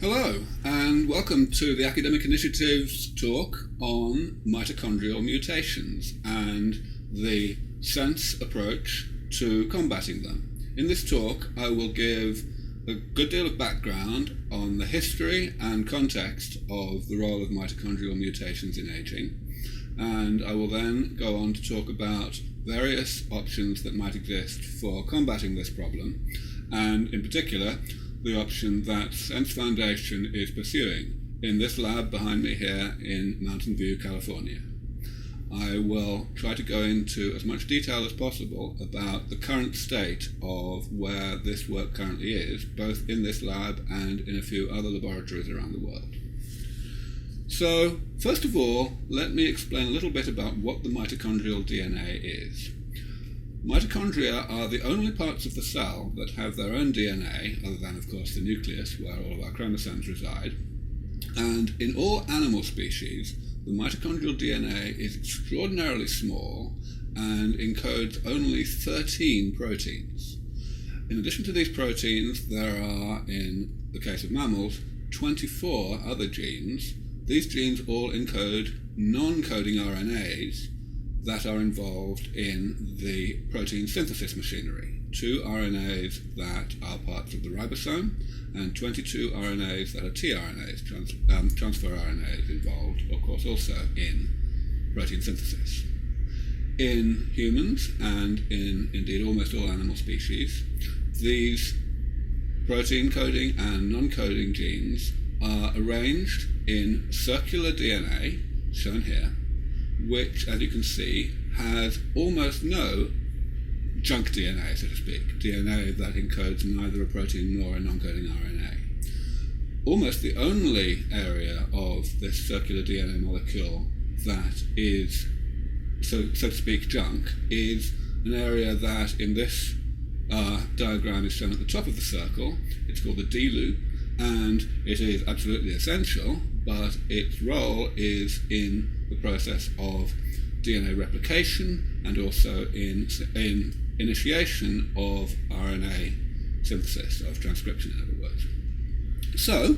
Hello, and welcome to the Academic Initiative's talk on mitochondrial mutations and the SENS approach to combating them. In this talk, I will give a good deal of background on the history and context of the role of mitochondrial mutations in aging, and I will then go on to talk about various options that might exist for combating this problem, and in particular, the option that SENS Foundation is pursuing in this lab behind me here in Mountain View, California. I will try to go into as much detail as possible about the current state of where this work currently is, both in this lab and in a few other laboratories around the world. So, first of all, let me explain a little bit about what the mitochondrial DNA is. Mitochondria are the only parts of the cell that have their own DNA, other than, of course, the nucleus, where all of our chromosomes reside. And in all animal species, the mitochondrial DNA is extraordinarily small and encodes only 13 proteins. In addition to these proteins, there are, in the case of mammals, 24 other genes. These genes all encode non-coding RNAs that are involved in the protein synthesis machinery. 2 RNAs that are parts of the ribosome, and 22 RNAs that are tRNAs, transfer RNAs involved, of course, also in protein synthesis. In humans, and in indeed almost all animal species, these protein coding and non-coding genes are arranged in circular DNA, shown here, which, as you can see, has almost no junk DNA, so to speak, DNA that encodes neither a protein nor a non-coding RNA. Almost the only area of this circular DNA molecule that is, so to speak, junk is an area that in this diagram is shown at the top of the circle. It's called the D loop, and it is absolutely essential, but its role is in the process of DNA replication and also in initiation of RNA synthesis, of transcription, in other words. So,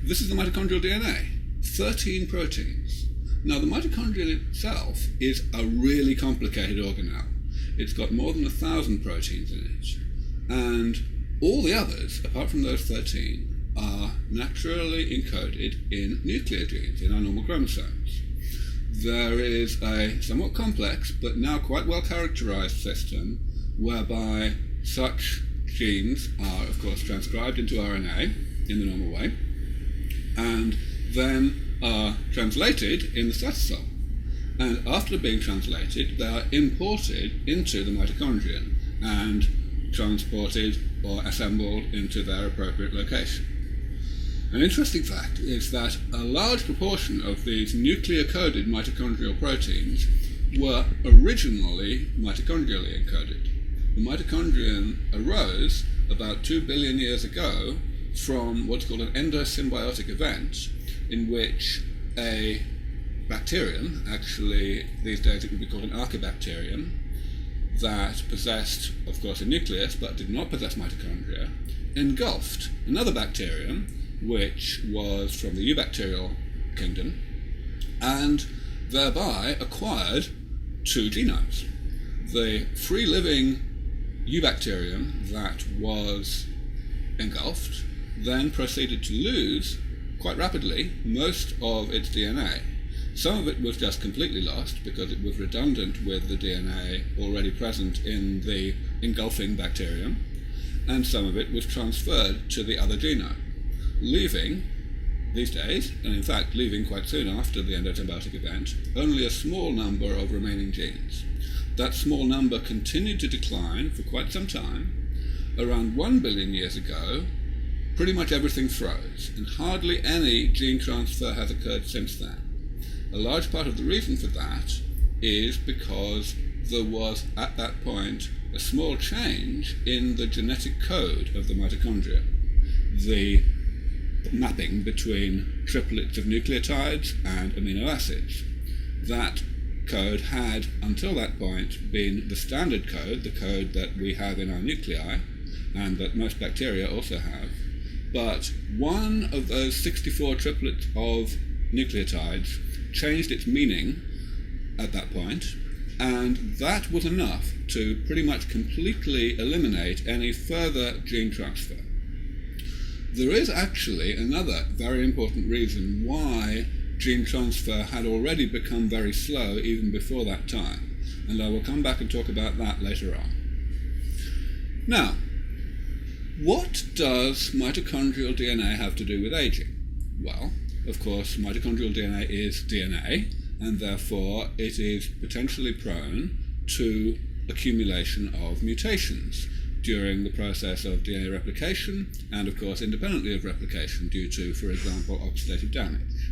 this is the mitochondrial DNA, 13 proteins. Now, the mitochondria itself is a really complicated organelle. It's got more than 1,000 proteins in it, and all the others, apart from those 13, are naturally encoded in nuclear genes, in our normal chromosomes. There is a somewhat complex, but now quite well characterized system whereby such genes are, of course, transcribed into RNA in the normal way, and then are translated in the cytosol. And after being translated, they are imported into the mitochondrion and transported or assembled into their appropriate location. An interesting fact is that a large proportion of these nuclear-coded mitochondrial proteins were originally mitochondrially encoded. The mitochondrion arose about 2 billion years ago from what's called an endosymbiotic event, in which a bacterium, actually these days it would be called an archibacterium, that possessed, of course, a nucleus but did not possess mitochondria, engulfed another bacterium which was from the eubacterial kingdom, and thereby acquired 2 genomes. The free-living eubacterium that was engulfed then proceeded to lose, quite rapidly, most of its DNA. Some of it was just completely lost because it was redundant with the DNA already present in the engulfing bacterium, and some of it was transferred to the other genome, leaving, these days, and in fact leaving quite soon after the endosymbiotic event, only a small number of remaining genes. That small number continued to decline for quite some time. Around 1 billion years ago, pretty much everything froze, and hardly any gene transfer has occurred since then. A large part of the reason for that is because there was, at that point, a small change in the genetic code of the mitochondria. The mapping between triplets of nucleotides and amino acids. That code had, until that point, been the standard code, the code that we have in our nuclei, and that most bacteria also have. but one of those 64 triplets of nucleotides changed its meaning at that point, and that was enough to pretty much completely eliminate any further gene transfer. There is actually another very important reason why gene transfer had already become very slow even before that time, and I will come back and talk about that later on. Now, what does mitochondrial DNA have to do with aging? Well, of course, mitochondrial DNA is DNA, and therefore it is potentially prone to accumulation of mutations during the process of DNA replication, and of course independently of replication due to, for example, oxidative damage.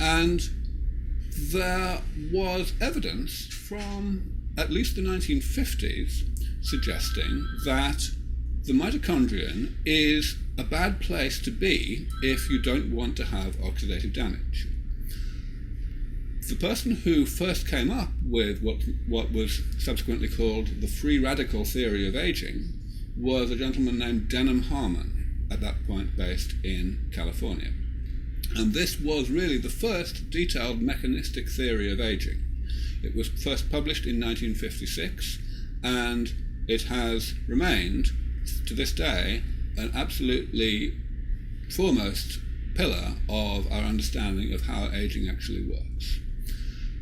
And there was evidence from at least the 1950s suggesting that the mitochondrion is a bad place to be if you don't want to have oxidative damage. The person who first came up with what was subsequently called the free radical theory of aging was a gentleman named Denham Harman, at that point based in California. And this was really the first detailed mechanistic theory of aging. It was first published in 1956, and it has remained, to this day, an absolutely foremost pillar of our understanding of how aging actually works.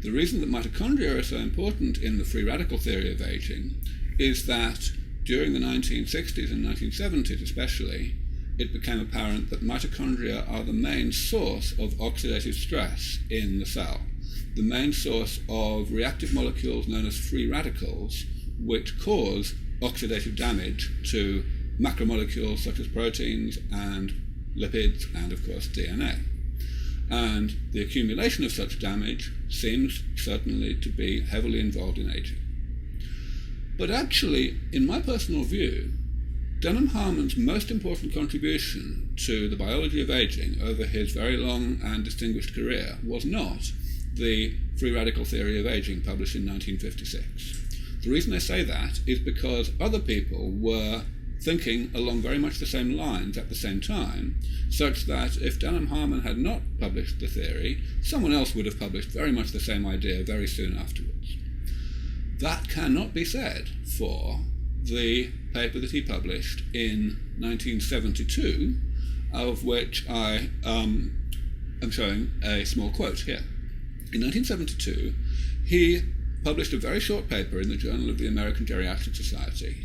The reason that mitochondria are so important in the free radical theory of aging is that during the 1960s and 1970s especially, it became apparent that mitochondria are the main source of oxidative stress in the cell, the main source of reactive molecules known as free radicals, which cause oxidative damage to macromolecules such as proteins and lipids and, of course, DNA. And the accumulation of such damage seems certainly to be heavily involved in aging. But actually, in my personal view, Denham Harman's most important contribution to the biology of aging over his very long and distinguished career was not the free radical theory of aging published in 1956. The reason I say that is because other people were thinking along very much the same lines at the same time, such that if Denham Harman had not published the theory, someone else would have published very much the same idea very soon afterwards. That cannot be said for the paper that he published in 1972, of which I am showing a small quote here. In 1972, he published a very short paper in the Journal of the American Geriatric Society,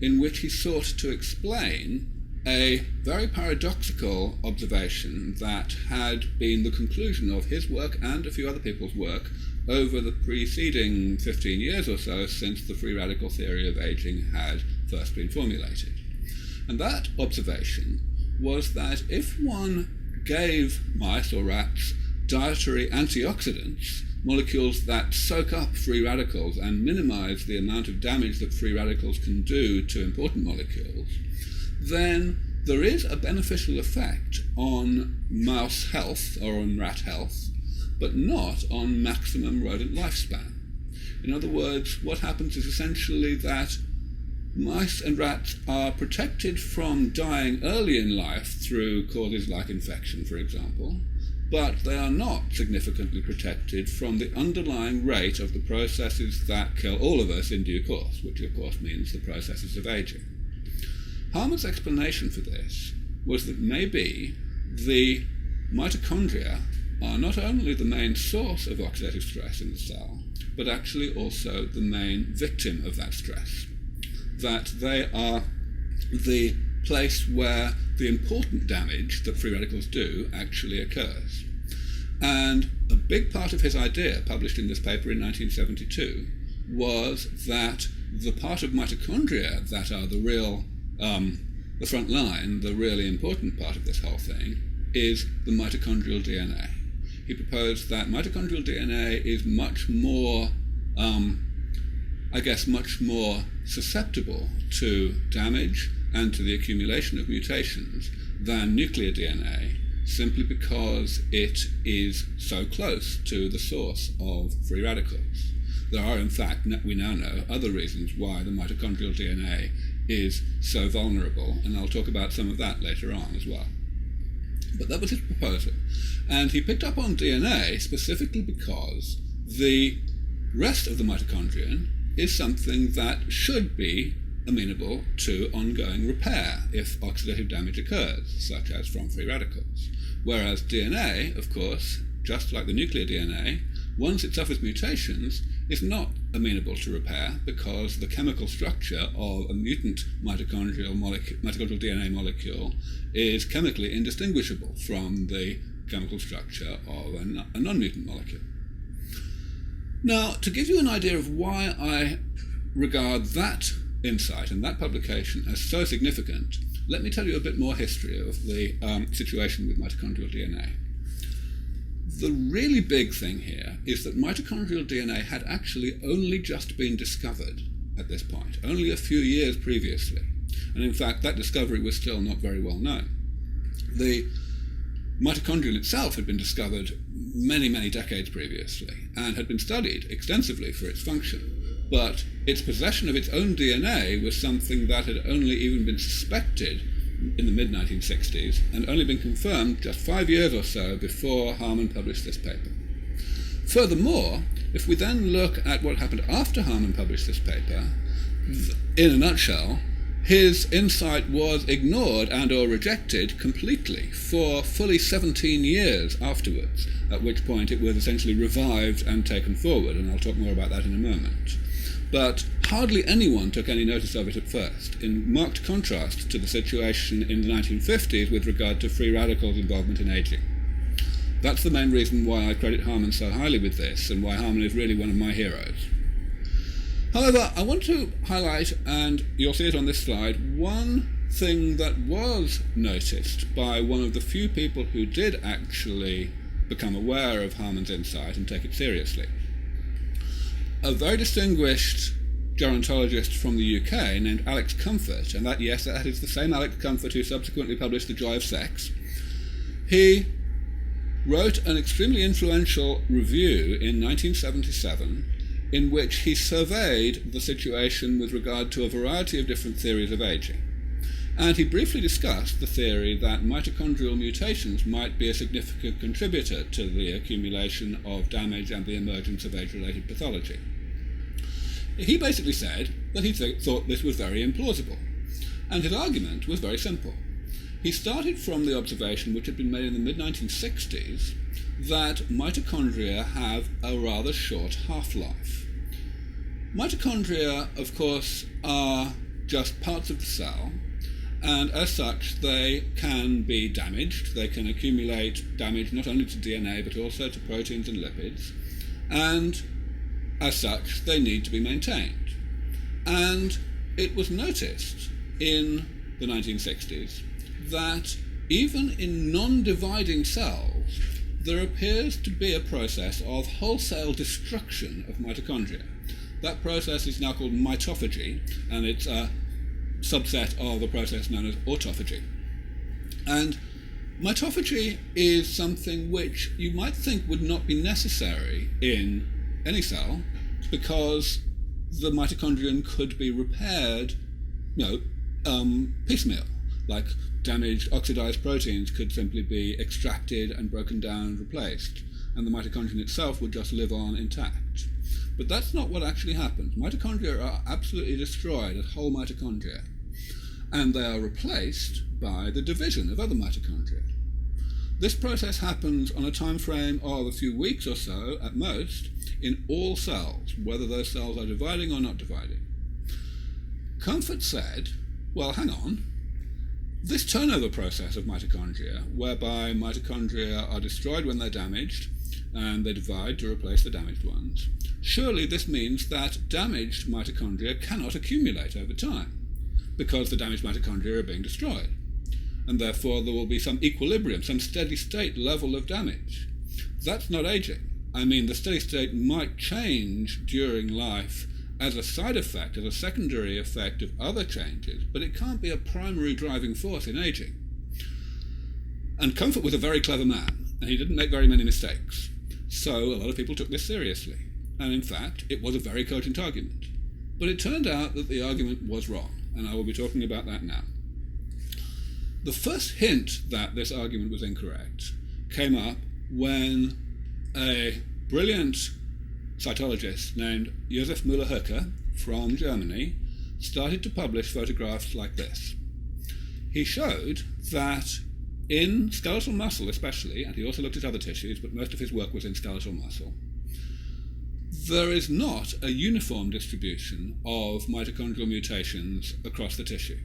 in which he sought to explain a very paradoxical observation that had been the conclusion of his work and a few other people's work over the preceding 15 years or so since the free radical theory of aging had first been formulated. And that observation was that if one gave mice or rats dietary antioxidants, molecules that soak up free radicals and minimize the amount of damage that free radicals can do to important molecules, then there is a beneficial effect on mouse health or on rat health, but not on maximum rodent lifespan. In other words, what happens is essentially that mice and rats are protected from dying early in life through causes like infection, for example, but they are not significantly protected from the underlying rate of the processes that kill all of us in due course, which of course means the processes of aging. Harman's explanation for this was that maybe the mitochondria are not only the main source of oxidative stress in the cell, but actually also the main victim of that stress. That they are the place where the important damage that free radicals do actually occurs. And a big part of his idea, published in this paper in 1972, was that the part of mitochondria that are the front line, the really important part of this whole thing, is the mitochondrial DNA. He proposed that mitochondrial DNA is much more much more susceptible to damage and to the accumulation of mutations than nuclear DNA, simply because it is so close to the source of free radicals. There are, in fact, we now know, other reasons why the mitochondrial DNA is so vulnerable, and I'll talk about some of that later on as well. But that was his proposal. And he picked up on DNA specifically because the rest of the mitochondrion is something that should be amenable to ongoing repair if oxidative damage occurs, such as from free radicals. Whereas DNA, of course, just like the nuclear DNA, once it suffers mutations, is not amenable to repair because the chemical structure of a mutant mitochondrial DNA molecule is chemically indistinguishable from the chemical structure of a non-mutant molecule. Now, to give you an idea of why I regard that insight and that publication as so significant, let me tell you a bit more history of the situation with mitochondrial DNA. The really big thing here is that mitochondrial DNA had actually only just been discovered at this point, only a few years previously. And in fact, that discovery was still not very well known. The mitochondrion itself had been discovered many, many decades previously and had been studied extensively for its function. But its possession of its own DNA was something that had only even been suspected in the mid-1960s and only been confirmed just 5 years or so before Harman published this paper. Furthermore, if we then look at what happened after Harman published this paper, in a nutshell, his insight was ignored and or rejected completely for fully 17 years afterwards, at which point it was essentially revived and taken forward, and I'll talk more about that in a moment. But hardly anyone took any notice of it at first, in marked contrast to the situation in the 1950s with regard to free radicals' involvement in aging. That's the main reason why I credit Harman so highly with this, and why Harman is really one of my heroes. However, I want to highlight, and you'll see it on this slide, one thing that was noticed by one of the few people who did actually become aware of Harman's insight and take it seriously. A very distinguished gerontologist from the UK named Alex Comfort, and that is the same Alex Comfort who subsequently published The Joy of Sex. He wrote an extremely influential review in 1977 in which he surveyed the situation with regard to a variety of different theories of aging. And he briefly discussed the theory that mitochondrial mutations might be a significant contributor to the accumulation of damage and the emergence of age-related pathology. He basically said that he thought this was very implausible, and his argument was very simple. He started from the observation, which had been made in the mid-1960s, that mitochondria have a rather short half-life. Mitochondria, of course, are just parts of the cell, and as such they can be damaged. They can accumulate damage not only to DNA but also to proteins and lipids, and as such they need to be maintained. And it was noticed in the 1960s that even in non-dividing cells there appears to be a process of wholesale destruction of mitochondria. That process is now called mitophagy, and it's a subset of a process known as autophagy. And mitophagy is something which you might think would not be necessary in any cell because the mitochondrion could be repaired, piecemeal. Like damaged oxidized proteins could simply be extracted and broken down and replaced, and the mitochondrion itself would just live on intact. But that's not what actually happens. Mitochondria are absolutely destroyed as whole mitochondria, and they are replaced by the division of other mitochondria. This process happens on a time frame of a few weeks or so, at most, in all cells, whether those cells are dividing or not dividing. Comfort said, well, hang on, this turnover process of mitochondria, whereby mitochondria are destroyed when they're damaged, and they divide to replace the damaged ones, surely this means that damaged mitochondria cannot accumulate over time, because the damaged mitochondria are being destroyed, and therefore there will be some equilibrium, some steady state level of damage. That's not aging. I mean, the steady state might change during life as a side effect, as a secondary effect of other changes, but it can't be a primary driving force in aging. And Comfort was a very clever man, and he didn't make very many mistakes. So a lot of people took this seriously. And in fact, it was a very cogent argument. But it turned out that the argument was wrong. and I will be talking about that now. The first hint that this argument was incorrect came up when a brilliant cytologist named Josef Müller-Höcke from Germany started to publish photographs like this. He showed that in skeletal muscle especially, and he also looked at other tissues, but most of his work was in skeletal muscle, there is not a uniform distribution of mitochondrial mutations across the tissue.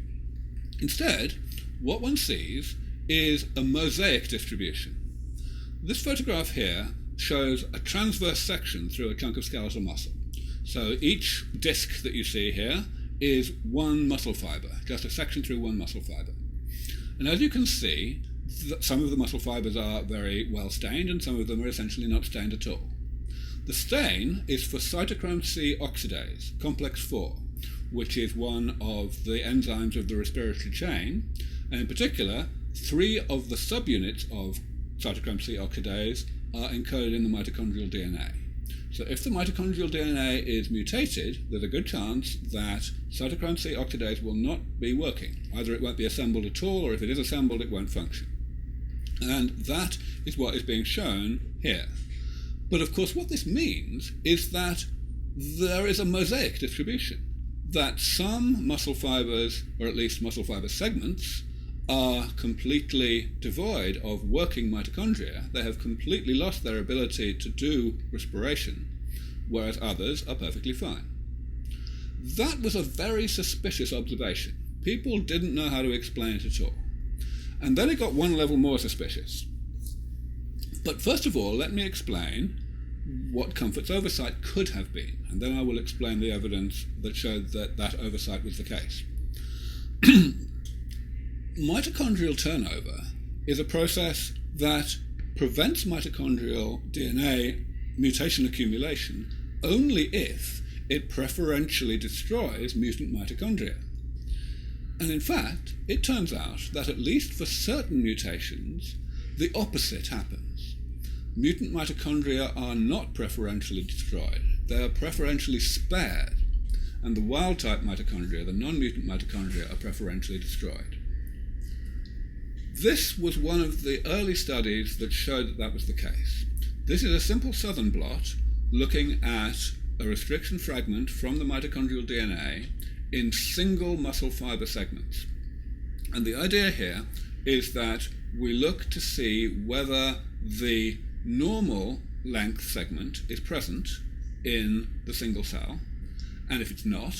Instead, what one sees is a mosaic distribution. This photograph here shows a transverse section through a chunk of skeletal muscle. So each disc that you see here is one muscle fiber, just a section through one muscle fiber. And as you can see, some of the muscle fibers are very well stained and some of them are essentially not stained at all. The stain is for cytochrome C oxidase, complex 4, which is one of the enzymes of the respiratory chain, and in particular, 3 of the subunits of cytochrome C oxidase are encoded in the mitochondrial DNA. So if the mitochondrial DNA is mutated, there's a good chance that cytochrome C oxidase will not be working. Either it won't be assembled at all, or if it is assembled, it won't function. And that is what is being shown here. But of course, what this means is that there is a mosaic distribution, that some muscle fibers, or at least muscle fiber segments, are completely devoid of working mitochondria. They have completely lost their ability to do respiration, whereas others are perfectly fine. That was a very suspicious observation. People didn't know how to explain it at all. And then it got one level more suspicious. But first of all, let me explain what Comfort's oversight could have been, and then I will explain the evidence that showed that that oversight was the case. Mitochondrial turnover is a process that prevents mitochondrial DNA mutation accumulation only if it preferentially destroys mutant mitochondria. And in fact, it turns out that at least for certain mutations, the opposite happens. Mutant mitochondria are not preferentially destroyed, they are preferentially spared, and the wild-type mitochondria, the non-mutant mitochondria, are preferentially destroyed. This was one of the early studies that showed that that was the case. This is a simple southern blot looking at a restriction fragment from the mitochondrial DNA in single muscle fiber segments. And the idea here is that we look to see whether the normal length segment is present in the single cell, and if it's not,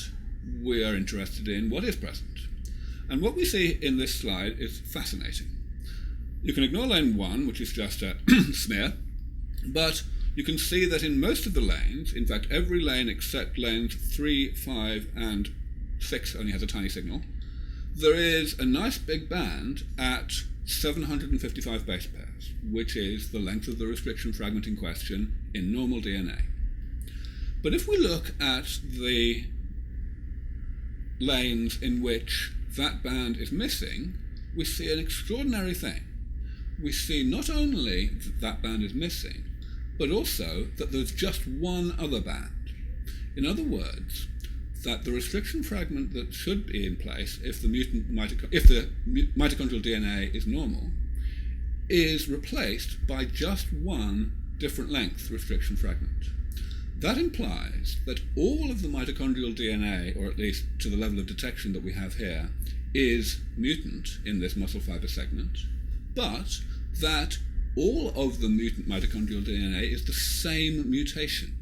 we are interested in what is present. And what we see in this slide is fascinating. You can ignore lane 1, which is just a smear, but you can see that in most of the lanes, in fact every lane except lanes 3, 5 and 6 only has a tiny signal, there is a nice big band at 755 base pairs, which is the length of the restriction fragment in question in normal DNA. But if we look at the lanes in which that band is missing, we see an extraordinary thing. We see not only that that band is missing, but also that there's just one other band. In other words, that the restriction fragment that should be in place if the mitochondrial DNA is normal is replaced by just one different length restriction fragment. That implies that all of the mitochondrial DNA, or at least to the level of detection that we have here, is mutant in this muscle fiber segment, but that all of the mutant mitochondrial DNA is the same mutation.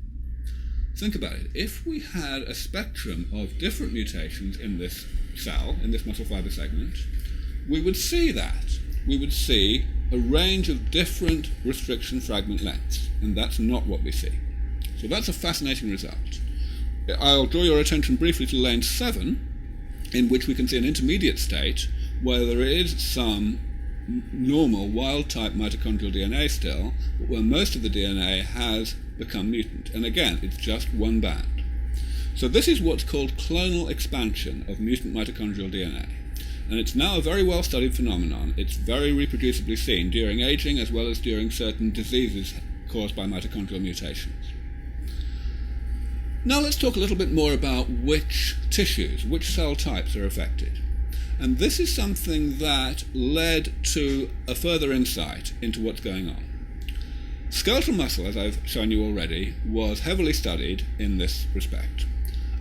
Think about it. If we had a spectrum of different mutations in this cell, in this muscle fiber segment, we would see that. We would see a range of different restriction fragment lengths, and that's not what we see. So that's a fascinating result. I'll draw your attention briefly to lane 7, in which we can see an intermediate state where there is some normal wild-type mitochondrial DNA still, but where most of the DNA has become mutant. And again, it's just one band. So this is what's called clonal expansion of mutant mitochondrial DNA. And it's now a very well-studied phenomenon. It's very reproducibly seen during aging as well as during certain diseases caused by mitochondrial mutations. Now let's talk a little bit more about which tissues, which cell types are affected. And this is something that led to a further insight into what's going on. Skeletal muscle, as I've shown you already, was heavily studied in this respect.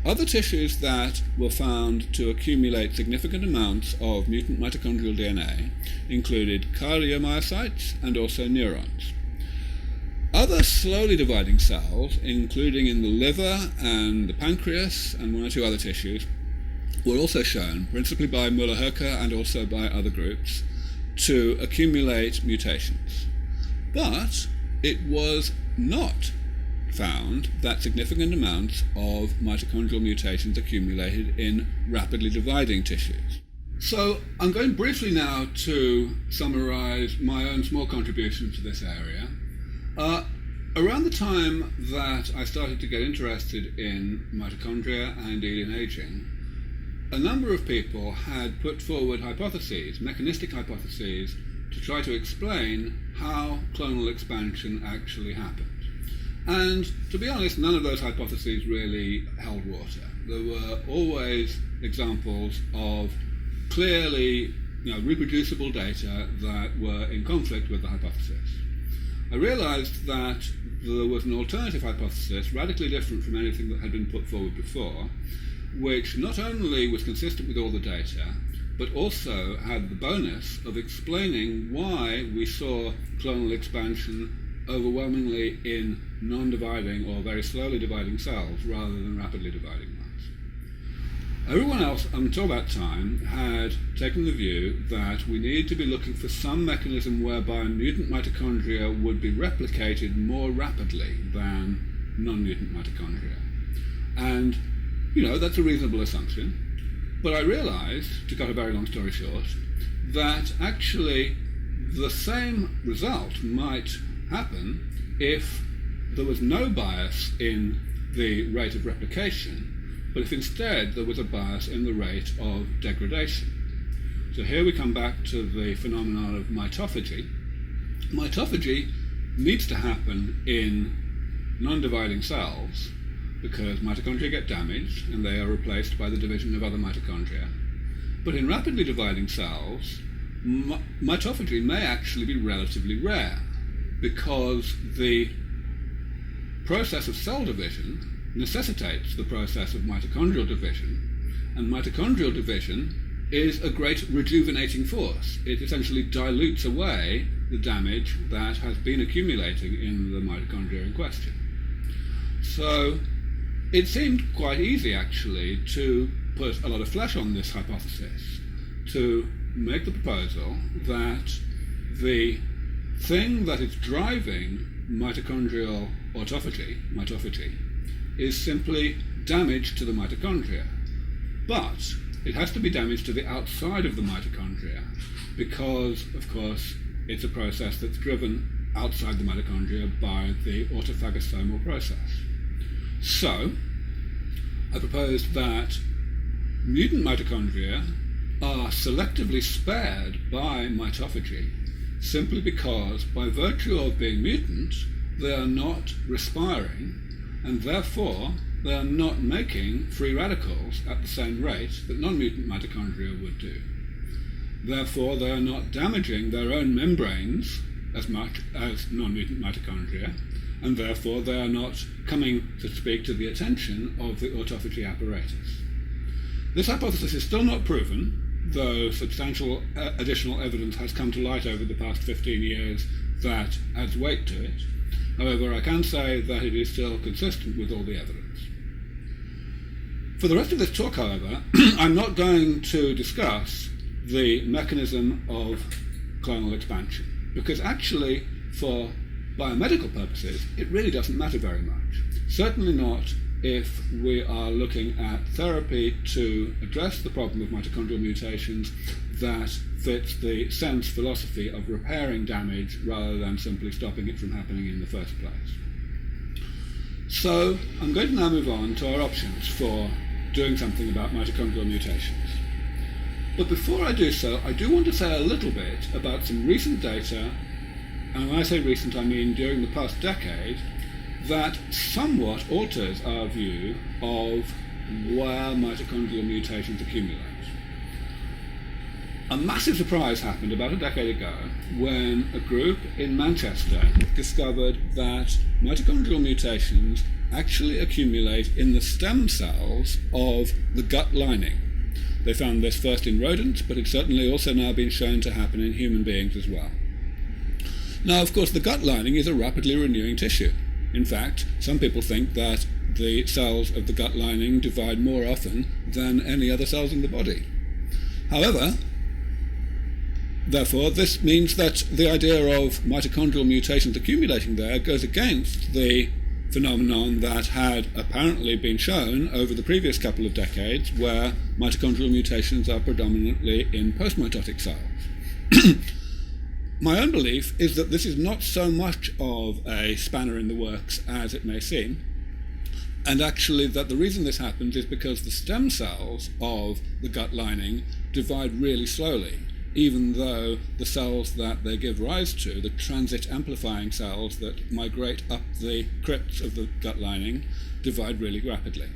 Other tissues that were found to accumulate significant amounts of mutant mitochondrial DNA included cardiomyocytes and also neurons. Other slowly dividing cells, including in the liver and the pancreas and one or two other tissues, were also shown, principally by Müller-Herker and also by other groups, to accumulate mutations. But it was not found that significant amounts of mitochondrial mutations accumulated in rapidly dividing tissues. So I'm going briefly now to summarize my own small contribution to this area. Around the time that I started to get interested in mitochondria and indeed in aging, a number of people had put forward hypotheses, mechanistic hypotheses, to try to explain how clonal expansion actually happened. And to be honest, none of those hypotheses really held water. There were always examples of clearly reproducible data that were in conflict with the hypothesis. I realized that there was an alternative hypothesis, radically different from anything that had been put forward before, which not only was consistent with all the data, but also had the bonus of explaining why we saw clonal expansion overwhelmingly in non-dividing or very slowly dividing cells rather than rapidly dividing ones. Everyone else until that time had taken the view that we needed to be looking for some mechanism whereby mutant mitochondria would be replicated more rapidly than non-mutant mitochondria. And, that's a reasonable assumption. But I realized, to cut a very long story short, that actually the same result might happen if there was no bias in the rate of replication, but if instead there was a bias in the rate of degradation. So here we come back to the phenomenon of mitophagy. Mitophagy needs to happen in non-dividing cells because mitochondria get damaged and they are replaced by the division of other mitochondria. But in rapidly dividing cells, mitophagy may actually be relatively rare because the process of cell division necessitates the process of mitochondrial division, and mitochondrial division is a great rejuvenating force. It essentially dilutes away the damage that has been accumulating in the mitochondria in question. So it seemed quite easy, actually, to put a lot of flesh on this hypothesis, to make the proposal that the thing that is driving mitochondrial mitophagy, is simply damage to the mitochondria. But it has to be damage to the outside of the mitochondria because, of course, it's a process that's driven outside the mitochondria by the autophagosomal process. So, I proposed that mutant mitochondria are selectively spared by mitophagy simply because, by virtue of being mutant, they are not respiring, and therefore they are not making free radicals at the same rate that non-mutant mitochondria would do. Therefore, they are not damaging their own membranes as much as non-mutant mitochondria, and therefore they are not coming, so to speak, to the attention of the autophagy apparatus. This hypothesis is still not proven, though substantial additional evidence has come to light over the past 15 years that adds weight to it. However, I can say that it is still consistent with all the evidence. For the rest of this talk, however, I'm not going to discuss the mechanism of clonal expansion, because actually, for biomedical purposes, it really doesn't matter very much. Certainly not if we are looking at therapy to address the problem of mitochondrial mutations that fits the SENS philosophy of repairing damage rather than simply stopping it from happening in the first place. So I'm going to now move on to our options for doing something about mitochondrial mutations. But before I do so, I do want to say a little bit about some recent data, and when I say recent I mean during the past decade, that somewhat alters our view of where mitochondrial mutations accumulate. A massive surprise happened about a decade ago when a group in Manchester discovered that mitochondrial mutations actually accumulate in the stem cells of the gut lining. They found this first in rodents, but it's certainly also now been shown to happen in human beings as well. Now, of course, the gut lining is a rapidly renewing tissue. In fact, some people think that the cells of the gut lining divide more often than any other cells in the body. However, therefore, this means that the idea of mitochondrial mutations accumulating there goes against the phenomenon that had apparently been shown over the previous couple of decades, where mitochondrial mutations are predominantly in postmitotic cells. My own belief is that this is not so much of a spanner in the works as it may seem, and actually that the reason this happens is because the stem cells of the gut lining divide really slowly, even though the cells that they give rise to, the transit amplifying cells that migrate up the crypts of the gut lining, divide really rapidly.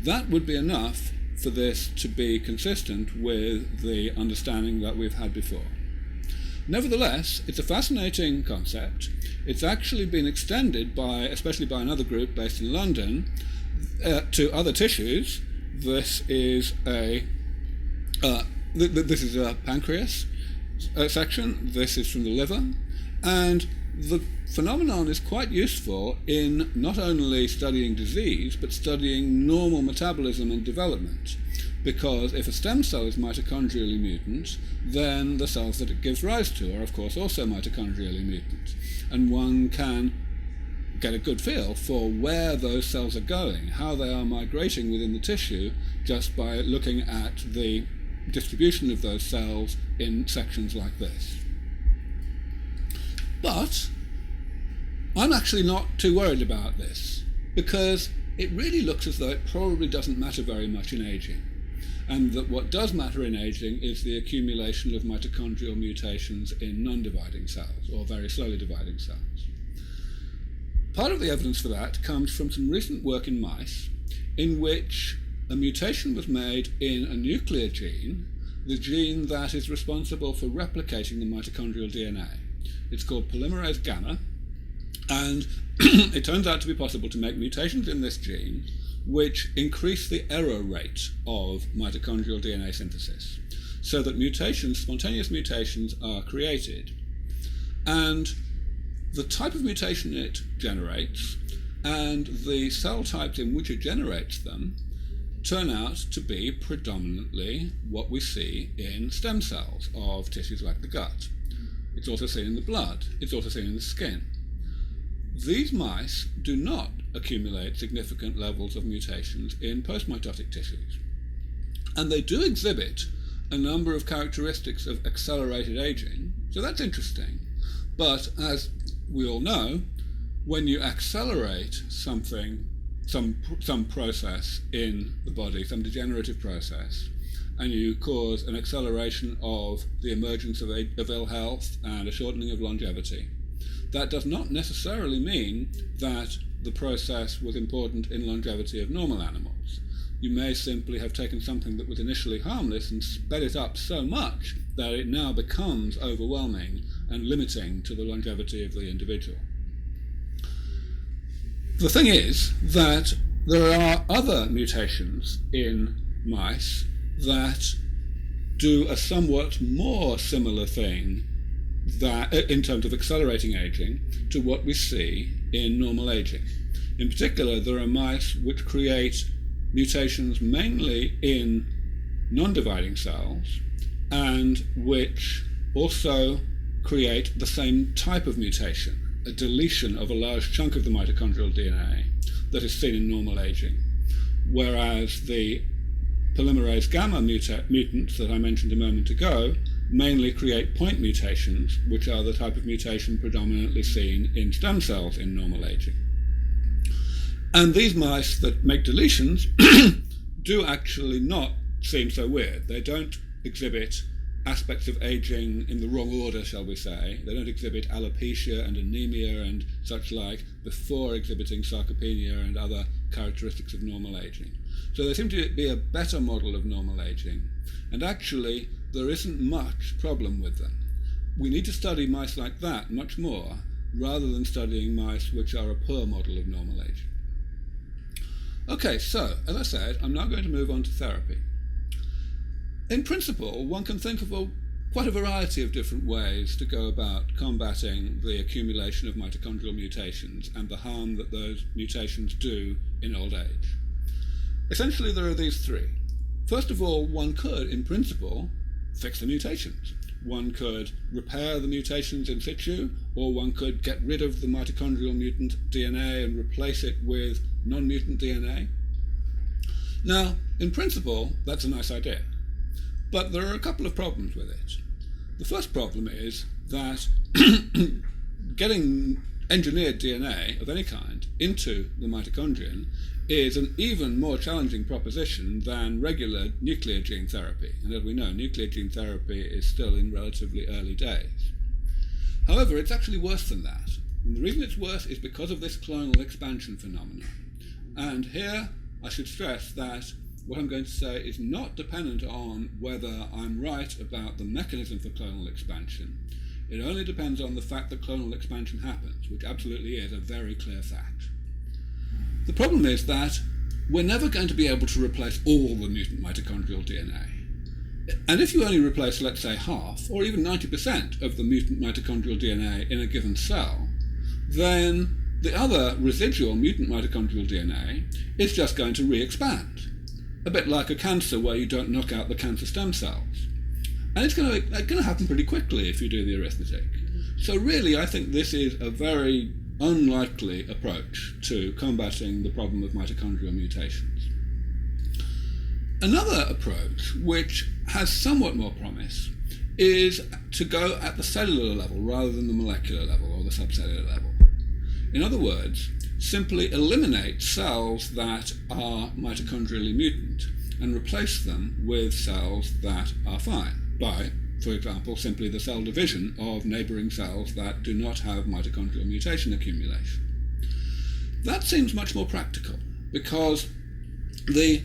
That would be enough for this to be consistent with the understanding that we've had before. Nevertheless, it's a fascinating concept. It's actually been extended especially by another group based in London, to other tissues. This is a pancreas section. This is from the liver, and the phenomenon is quite useful in not only studying disease but studying normal metabolism and development. Because if a stem cell is mitochondrially mutant, then the cells that it gives rise to are, of course, also mitochondrially mutant. And one can get a good feel for where those cells are going, how they are migrating within the tissue, just by looking at the distribution of those cells in sections like this. But I'm actually not too worried about this, because it really looks as though it probably doesn't matter very much in aging. And that what does matter in aging is the accumulation of mitochondrial mutations in non-dividing cells, or very slowly dividing cells. Part of the evidence for that comes from some recent work in mice, in which a mutation was made in a nuclear gene, the gene that is responsible for replicating the mitochondrial DNA. It's called polymerase gamma, and it turns out to be possible to make mutations in this gene which increase the error rate of mitochondrial DNA synthesis, so that spontaneous mutations are created. And the type of mutation it generates and the cell types in which it generates them turn out to be predominantly what we see in stem cells of tissues like the gut. It's also seen in the blood. It's also seen in the skin. These mice do not accumulate significant levels of mutations in postmitotic tissues. And they do exhibit a number of characteristics of accelerated aging, so that's interesting. But as we all know, when you accelerate something, some process in the body, some degenerative process, and you cause an acceleration of the emergence of ill health and a shortening of longevity, that does not necessarily mean that the process was important in longevity of normal animals. You may simply have taken something that was initially harmless and sped it up so much that it now becomes overwhelming and limiting to the longevity of the individual. The thing is that there are other mutations in mice that do a somewhat more similar thing that, in terms of accelerating aging, to what we see in normal aging. In particular, there are mice which create mutations mainly in non-dividing cells and which also create the same type of mutation, a deletion of a large chunk of the mitochondrial DNA that is seen in normal aging, whereas the polymerase gamma mutants that I mentioned a moment ago mainly create point mutations, which are the type of mutation predominantly seen in stem cells in normal aging. And these mice that make deletions do actually not seem so weird. They don't exhibit aspects of aging in the wrong order, shall we say. They don't exhibit alopecia and anemia and such like before exhibiting sarcopenia and other characteristics of normal aging. So they seem to be a better model of normal aging, and actually there isn't much problem with them. We need to study mice like that much more, rather than studying mice which are a poor model of normal aging. Okay, so, as I said, I'm now going to move on to therapy. In principle, one can think of quite a variety of different ways to go about combating the accumulation of mitochondrial mutations and the harm that those mutations do in old age. Essentially, there are these three. First of all, one could, in principle, fix the mutations. One could repair the mutations in situ, or one could get rid of the mitochondrial mutant DNA and replace it with non-mutant DNA. Now, in principle, that's a nice idea. But there are a couple of problems with it. The first problem is that getting engineered DNA of any kind into the mitochondrion is an even more challenging proposition than regular nuclear gene therapy. And as we know, nuclear gene therapy is still in relatively early days. However, it's actually worse than that. And the reason it's worse is because of this clonal expansion phenomenon. And here I should stress that what I'm going to say is not dependent on whether I'm right about the mechanism for clonal expansion. It only depends on the fact that clonal expansion happens, which absolutely is a very clear fact. The problem is that we're never going to be able to replace all the mutant mitochondrial DNA. And if you only replace, let's say, half, or even 90% of the mutant mitochondrial DNA in a given cell, then the other residual mutant mitochondrial DNA is just going to re-expand. A bit like a cancer where you don't knock out the cancer stem cells. And it's going to happen pretty quickly if you do the arithmetic. So really, I think this is a very unlikely approach to combating the problem of mitochondrial mutations. Another approach, which has somewhat more promise, is to go at the cellular level rather than the molecular level or the subcellular level. In other words, simply eliminate cells that are mitochondrially mutant and replace them with cells that are fine by, for example, simply the cell division of neighbouring cells that do not have mitochondrial mutation accumulation. That seems much more practical because the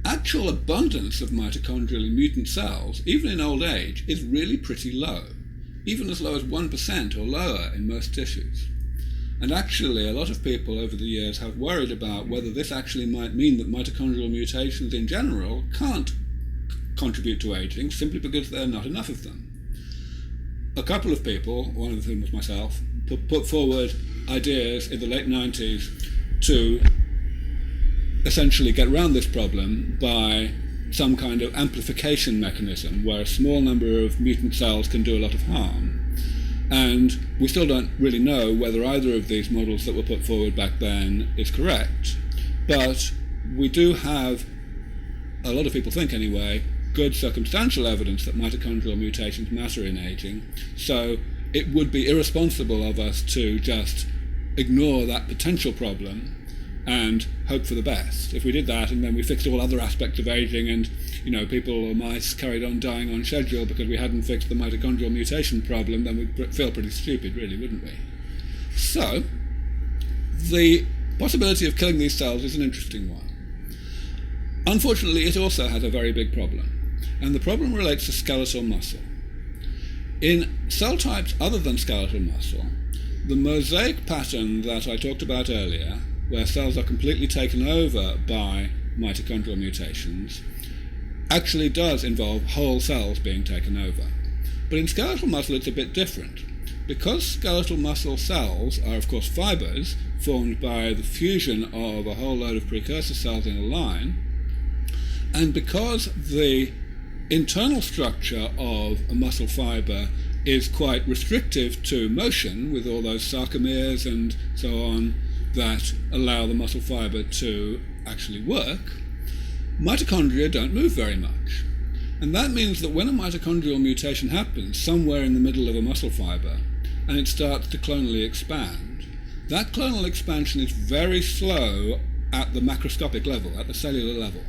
actual abundance of mitochondrially mutant cells, even in old age, is really pretty low, even as low as 1% or lower in most tissues. And actually, a lot of people over the years have worried about whether this actually might mean that mitochondrial mutations in general can't contribute to aging simply because there are not enough of them. A couple of people, one of whom was myself, put forward ideas in the late 90s to essentially get around this problem by some kind of amplification mechanism where a small number of mutant cells can do a lot of harm. And we still don't really know whether either of these models that were put forward back then is correct. But we do have, a lot of people think anyway, good circumstantial evidence that mitochondrial mutations matter in aging. So it would be irresponsible of us to just ignore that potential problem and hope for the best. If we did that and then we fixed all other aspects of aging and people or mice carried on dying on schedule because we hadn't fixed the mitochondrial mutation problem, then we'd feel pretty stupid, really, wouldn't we? So, the possibility of killing these cells is an interesting one. Unfortunately, it also has a very big problem, and the problem relates to skeletal muscle. In cell types other than skeletal muscle, the mosaic pattern that I talked about earlier, where cells are completely taken over by mitochondrial mutations, actually does involve whole cells being taken over. But in skeletal muscle it's a bit different. Because skeletal muscle cells are of course fibers formed by the fusion of a whole load of precursor cells in a line, and because the internal structure of a muscle fiber is quite restrictive to motion, with all those sarcomeres and so on that allow the muscle fiber to actually work, mitochondria don't move very much. And that means that when a mitochondrial mutation happens somewhere in the middle of a muscle fiber and it starts to clonally expand, that clonal expansion is very slow at the macroscopic level, at the cellular level.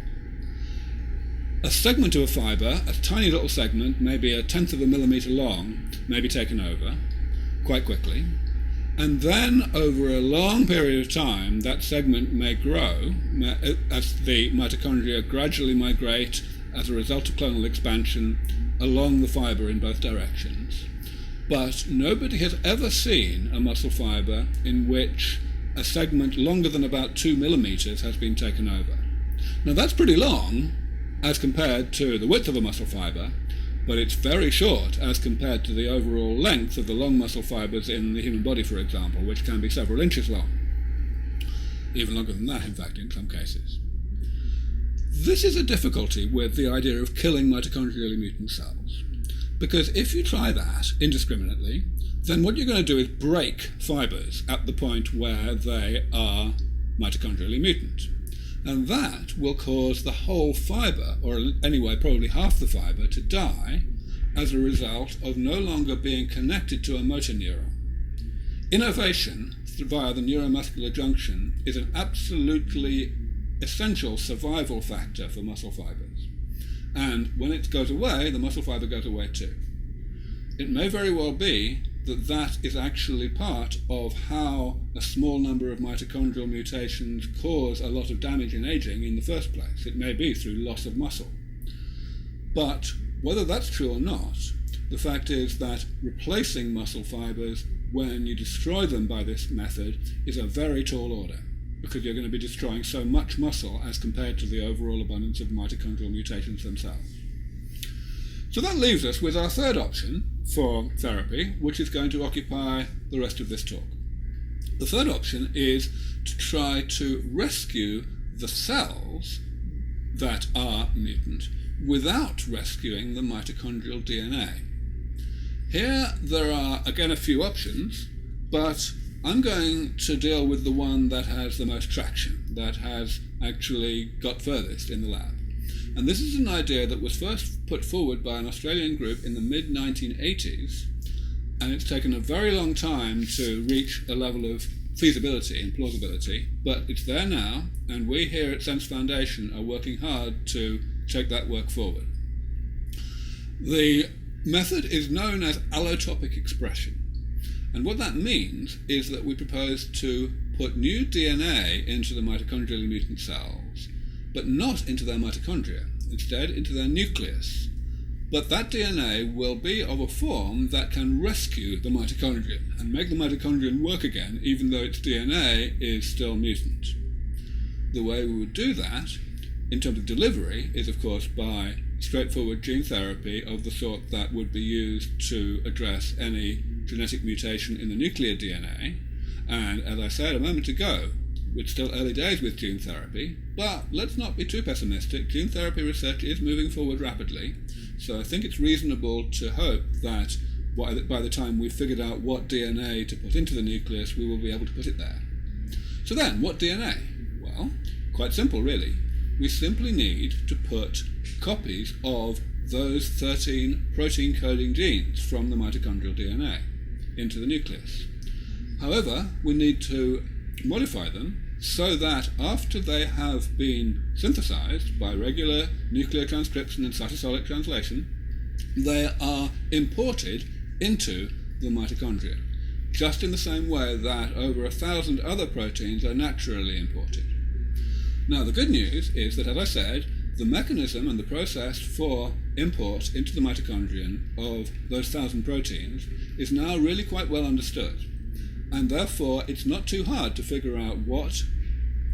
a segment of a fibre, a tiny little segment, maybe 1/10 of a millimetre long, may be taken over quite quickly. And then, over a long period of time, that segment may grow as the mitochondria gradually migrate as a result of clonal expansion along the fibre in both directions. But nobody has ever seen a muscle fibre in which a segment longer than about 2 millimetres has been taken over. Now that's pretty long as compared to the width of a muscle fibre, but it's very short as compared to the overall length of the long muscle fibres in the human body, for example, which can be several inches long. Even longer than that, in fact, in some cases. This is a difficulty with the idea of killing mitochondrially mutant cells, because if you try that indiscriminately, then what you're going to do is break fibres at the point where they are mitochondrially mutant. And that will cause the whole fibre, or anyway probably half the fibre, to die as a result of no longer being connected to a motor neuron. Innervation via the neuromuscular junction is an absolutely essential survival factor for muscle fibres. And when it goes away, the muscle fibre goes away too. It may very well be that that is actually part of how a small number of mitochondrial mutations cause a lot of damage in aging in the first place. It may be through loss of muscle. But whether that's true or not, the fact is that replacing muscle fibres when you destroy them by this method is a very tall order, because you're going to be destroying so much muscle as compared to the overall abundance of mitochondrial mutations themselves. So that leaves us with our third option for therapy, which is going to occupy the rest of this talk. The third option is to try to rescue the cells that are mutant without rescuing the mitochondrial DNA. Here there are again a few options, but I'm going to deal with the one that has the most traction, that has actually got furthest in the lab. And this is an idea that was first put forward by an Australian group in the mid-1980s, and it's taken a very long time to reach a level of feasibility and plausibility, but it's there now, and we here at SENS Foundation are working hard to take that work forward. The method is known as allotopic expression, and what that means is that we propose to put new DNA into the mitochondrially mutant cells, but not into their mitochondria, instead into their nucleus. But that DNA will be of a form that can rescue the mitochondrion and make the mitochondrion work again, even though its DNA is still mutant. The way we would do that, in terms of delivery, is of course by straightforward gene therapy of the sort that would be used to address any genetic mutation in the nuclear DNA. And as I said a moment ago, it's still early days with gene therapy, but let's not be too pessimistic. Gene therapy research is moving forward rapidly, so I think it's reasonable to hope that by the time we've figured out what DNA to put into the nucleus, we will be able to put it there. So then, what DNA? Well, quite simple really. We simply need to put copies of those 13 protein-coding genes from the mitochondrial DNA into the nucleus. However, we need to modify them so that after they have been synthesized by regular nuclear transcription and cytosolic translation, they are imported into the mitochondria, just in the same way that over 1,000 other proteins are naturally imported. Now, the good news is that, as I said, the mechanism and the process for import into the mitochondrion of those 1,000 proteins is now really quite well understood. And therefore, it's not too hard to figure out what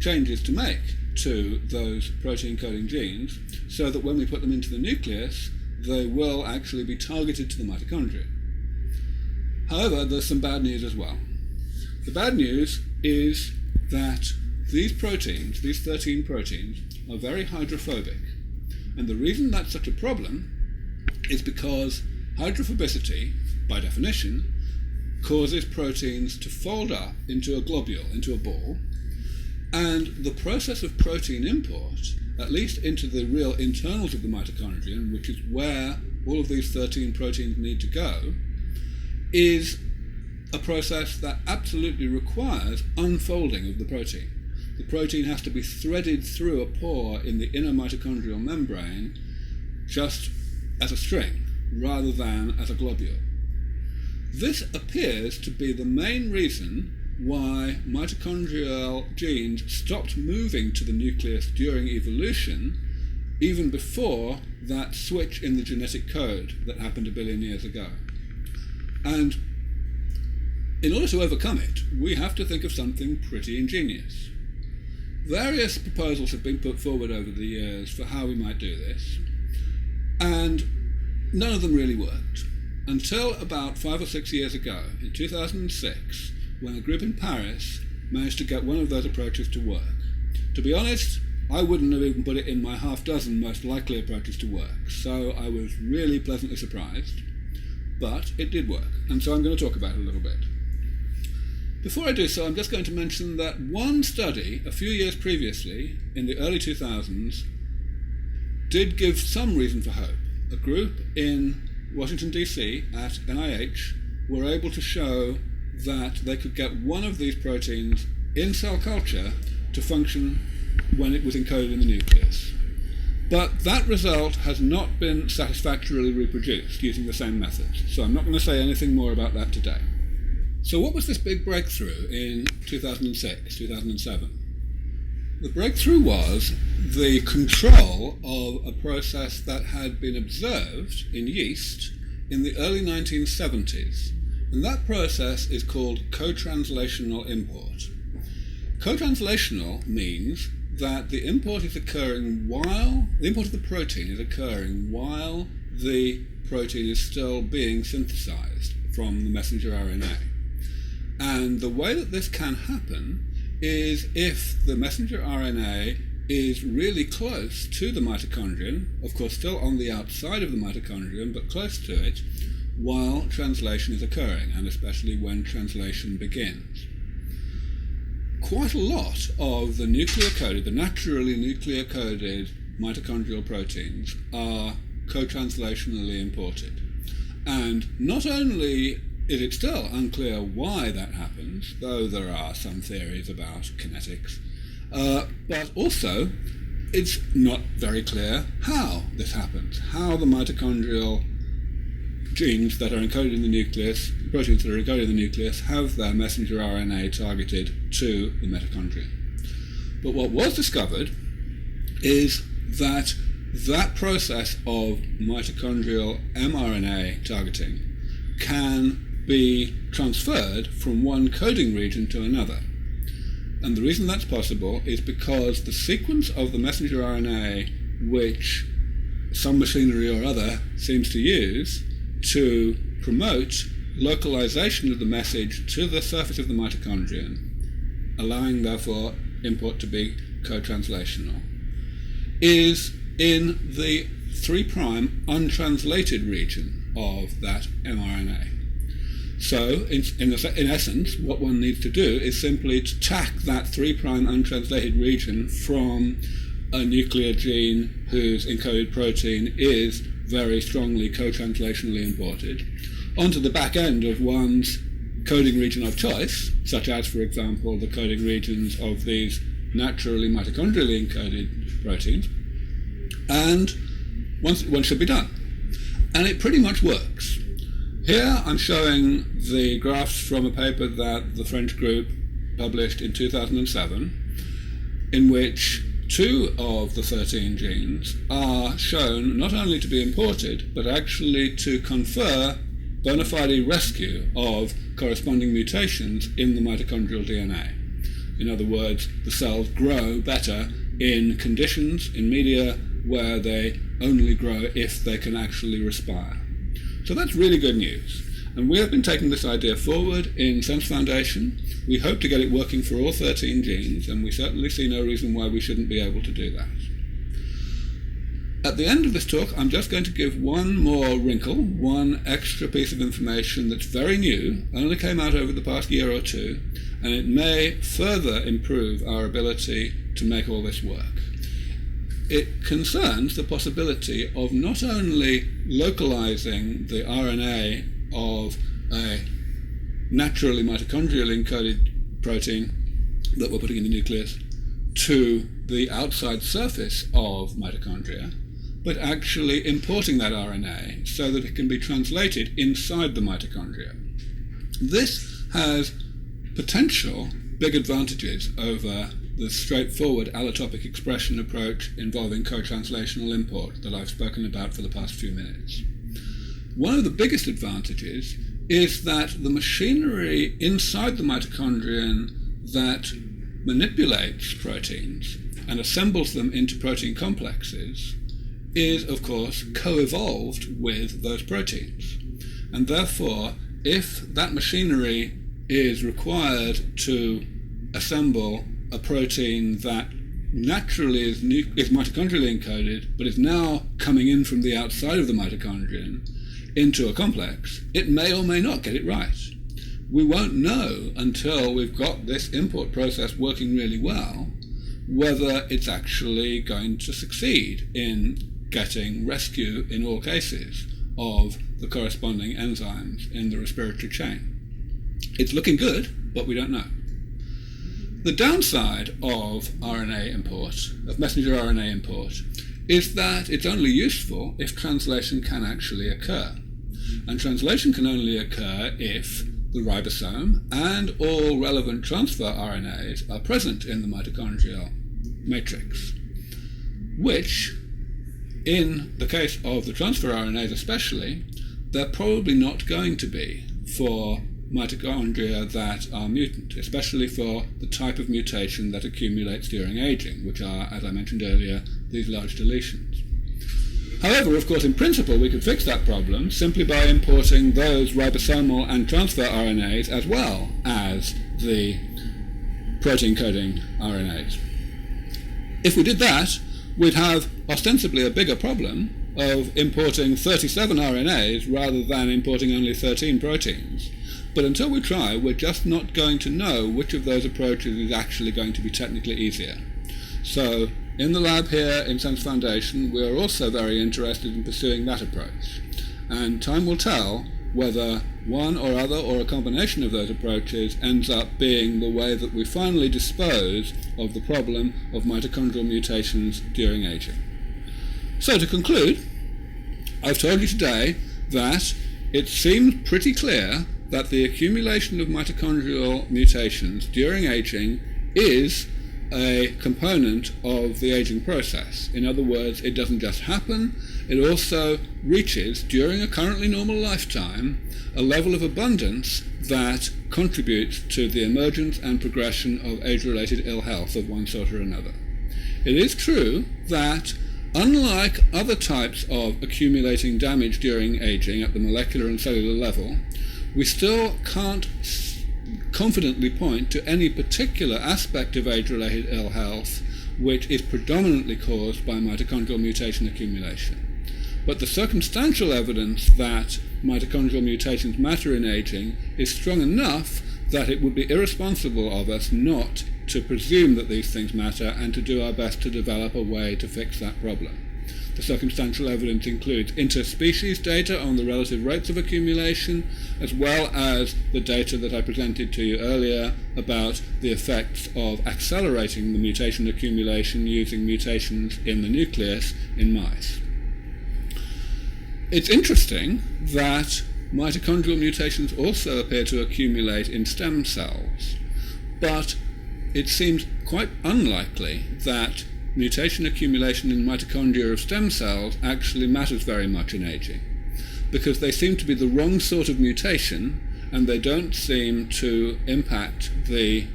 changes to make to those protein-coding genes so that when we put them into the nucleus, they will actually be targeted to the mitochondria. However, there's some bad news as well. The bad news is that these proteins, these 13 proteins, are very hydrophobic. And the reason that's such a problem is because hydrophobicity, by definition, causes proteins to fold up into a globule, into a ball, and the process of protein import, at least into the real internals of the mitochondrion, which is where all of these 13 proteins need to go, is a process that absolutely requires unfolding of the protein. The protein has to be threaded through a pore in the inner mitochondrial membrane just as a string rather than as a globule. This appears to be the main reason why mitochondrial genes stopped moving to the nucleus during evolution, even before that switch in the genetic code that happened a billion years ago. And in order to overcome it, we have to think of something pretty ingenious. Various proposals have been put forward over the years for how we might do this, and none of them really worked, until about 5 or 6 years ago, in 2006, when a group in Paris managed to get one of those approaches to work. To be honest, I wouldn't have even put it in my half dozen most likely approaches to work, so I was really pleasantly surprised. But it did work, and so I'm going to talk about it a little bit. Before I do so, I'm just going to mention that one study a few years previously, in the early 2000s, did give some reason for hope. A group in Washington, D.C. at NIH were able to show that they could get one of these proteins in cell culture to function when it was encoded in the nucleus. But that result has not been satisfactorily reproduced using the same methods, so I'm not going to say anything more about that today. So what was this big breakthrough in 2006, 2007? The breakthrough was the control of a process that had been observed in yeast in the early 1970s, and that process is called co-translational import. Co-translational means that the import of the protein is occurring while the protein is still being synthesized from the messenger RNA. And the way that this can happen is if the messenger RNA is really close to the mitochondrion, of course still on the outside of the mitochondrion, but close to it, while translation is occurring, and especially when translation begins. Quite a lot of the nucleocoded, the naturally nucleocoded mitochondrial proteins are co-translationally imported. And not only is it still unclear why that happens, though there are some theories about kinetics, but also it's not very clear how this happens, how the mitochondrial genes that are encoded in the nucleus, proteins that are encoded in the nucleus, have their messenger RNA targeted to the mitochondria. But what was discovered is that that process of mitochondrial mRNA targeting can be transferred from one coding region to another. And the reason that's possible is because the sequence of the messenger RNA which some machinery or other seems to use to promote localization of the message to the surface of the mitochondrion, allowing therefore import to be co-translational, is in the 3' untranslated region of that mRNA. So, in essence, what one needs to do is simply to tack that 3' untranslated region from a nuclear gene whose encoded protein is very strongly co-translationally imported onto the back end of one's coding region of choice, such as, for example, the coding regions of these naturally mitochondrially encoded proteins, and one should be done. And it pretty much works. Here I'm showing the graphs from a paper that the French group published in 2007, in which 2 of the 13 genes are shown not only to be imported, but actually to confer bona fide rescue of corresponding mutations in the mitochondrial DNA. In other words, the cells grow better in conditions, in media, where they only grow if they can actually respire. So that's really good news. And we have been taking this idea forward in SENS Foundation. We hope to get it working for all 13 genes, and we certainly see no reason why we shouldn't be able to do that. At the end of this talk, I'm just going to give one more wrinkle, one extra piece of information that's very new, only came out over the past year or two, and it may further improve our ability to make all this work. It concerns the possibility of not only localizing the RNA of a naturally mitochondrially encoded protein that we're putting in the nucleus to the outside surface of mitochondria, but actually importing that RNA so that it can be translated inside the mitochondria. This has potential big advantages over the straightforward allotopic expression approach involving co-translational import that I've spoken about for the past few minutes. One of the biggest advantages is that the machinery inside the mitochondrion that manipulates proteins and assembles them into protein complexes is, of course, co-evolved with those proteins. And therefore, if that machinery is required to assemble a protein that naturally is mitochondrially encoded, but is now coming in from the outside of the mitochondrion into a complex, it may or may not get it right. We won't know until we've got this import process working really well whether it's actually going to succeed in getting rescue in all cases of the corresponding enzymes in the respiratory chain. It's looking good, but we don't know. The downside of RNA import, of messenger RNA import, is that it's only useful if translation can actually occur. And translation can only occur if the ribosome and all relevant transfer RNAs are present in the mitochondrial matrix, which, in the case of the transfer RNAs especially, they're probably not going to be for mitochondria that are mutant, especially for the type of mutation that accumulates during aging, which are, as I mentioned earlier, these large deletions. However, of course, in principle, we could fix that problem simply by importing those ribosomal and transfer RNAs as well as the protein-encoding RNAs. If we did that, we'd have ostensibly a bigger problem of importing 37 RNAs rather than importing only 13 proteins. But until we try, we're just not going to know which of those approaches is actually going to be technically easier. So, in the lab here in SENS Foundation, we are also very interested in pursuing that approach. And time will tell whether one or other or a combination of those approaches ends up being the way that we finally dispose of the problem of mitochondrial mutations during aging. So to conclude, I've told you today that it seems pretty clear that the accumulation of mitochondrial mutations during aging is a component of the aging process. In other words, it doesn't just happen, it also reaches, during a currently normal lifetime, a level of abundance that contributes to the emergence and progression of age-related ill health of one sort or another. It is true that, unlike other types of accumulating damage during aging at the molecular and cellular level, we still can't confidently point to any particular aspect of age-related ill health which is predominantly caused by mitochondrial mutation accumulation. But the circumstantial evidence that mitochondrial mutations matter in aging is strong enough that it would be irresponsible of us not to presume that these things matter and to do our best to develop a way to fix that problem. The circumstantial evidence includes interspecies data on the relative rates of accumulation, as well as the data that I presented to you earlier about the effects of accelerating the mutation accumulation using mutations in the nucleus in mice. It's interesting that mitochondrial mutations also appear to accumulate in stem cells, but it seems quite unlikely that mutation accumulation in mitochondria of stem cells actually matters very much in aging, because they seem to be the wrong sort of mutation and they don't seem to impact the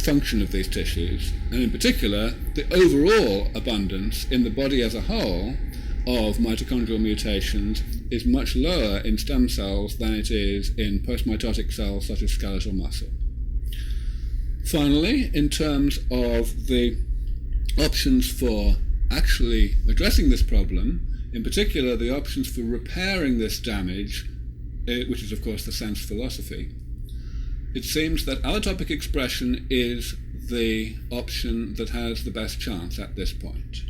function of these tissues, and in particular the overall abundance in the body as a whole of mitochondrial mutations is much lower in stem cells than it is in postmitotic cells such as skeletal muscle. Finally, in terms of the options for actually addressing this problem, in particular the options for repairing this damage, which is of course the SENS philosophy, it seems that allotopic expression is the option that has the best chance at this point.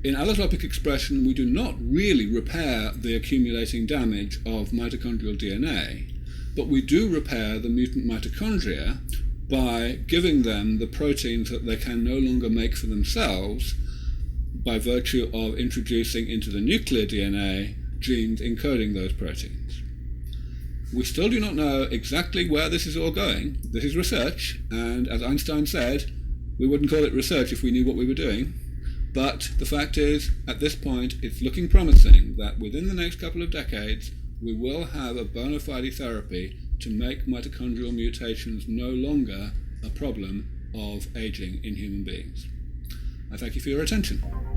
In allotopic expression, we do not really repair the accumulating damage of mitochondrial DNA, but we do repair the mutant mitochondria by giving them the proteins that they can no longer make for themselves by virtue of introducing into the nuclear DNA genes encoding those proteins. We still do not know exactly where this is all going. This is research, and as Einstein said, we wouldn't call it research if we knew what we were doing. But the fact is, at this point, it's looking promising that within the next couple of decades, we will have a bona fide therapy to make mitochondrial mutations no longer a problem of aging in human beings. I thank you for your attention.